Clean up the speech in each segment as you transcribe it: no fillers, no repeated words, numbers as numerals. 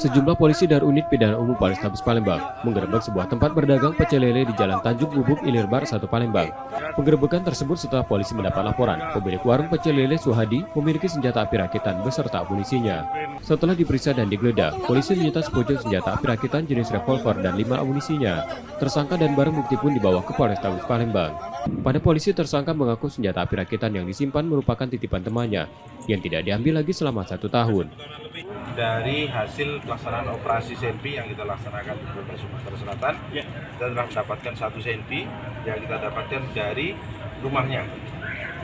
Sejumlah polisi dan unit pidana umum Polrestabes Palembang menggerebek sebuah tempat berdagang pecel lele di Jalan Tanjung Bubuk Ilirbar 1 Palembang. Penggerebekan tersebut setelah polisi mendapat laporan pemilik warung pecel lele Suhadi memiliki senjata api rakitan beserta amunisinya. Setelah diperiksa dan digeledah, polisi menyita sepucuk senjata api rakitan jenis revolver dan 5 amunisinya. Tersangka dan barang bukti pun dibawa ke Polrestabes Palembang. Pada polisi, tersangka mengaku senjata api rakitan yang disimpan merupakan titipan temannya yang tidak diambil lagi selama 1 tahun. Dari hasil pelaksanaan operasi senpi yang kita laksanakan di Polda Sumatera Selatan, kita telah mendapatkan 1 senpi yang kita dapatkan dari rumahnya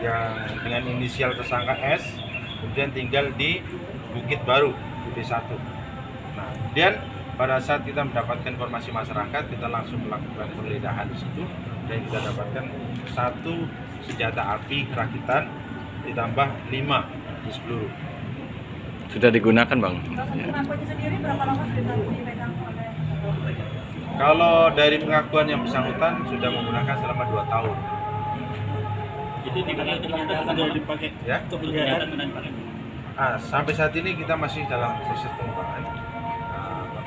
yang dengan inisial tersangka S, kemudian tinggal di Bukit Baru, B1. Nah, kemudian pada saat kita mendapatkan informasi masyarakat, kita langsung melakukan penggeledahan di situ dan kita dapatkan 1 senjata api rakitan ditambah 5 jenis peluru. Sudah digunakan, Bang? Pengakuannya sendiri berapa lama sudah dipegang oleh? Kalau dari pengakuan yang bersangkutan sudah menggunakan selama 2 tahun. Itu di mana sudah dipakai? Ya. Untuk kegiatan dipakai. Sampai saat ini kita masih dalam proses pengembangan.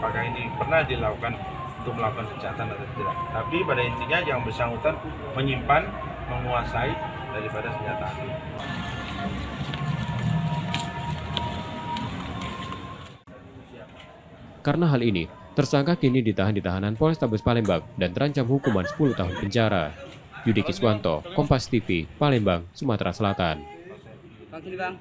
Apakah ini pernah dilakukan untuk melakukan kejahatan atau tidak? Tapi pada intinya yang bersangkutan menyimpan, menguasai daripada senjata api. Karena hal ini, tersangka kini ditahan di tahanan Polrestabes Palembang dan terancam hukuman 10 tahun penjara. Yudi Kiswanto, Kompas TV, Palembang, Sumatera Selatan. Bang, sini bang.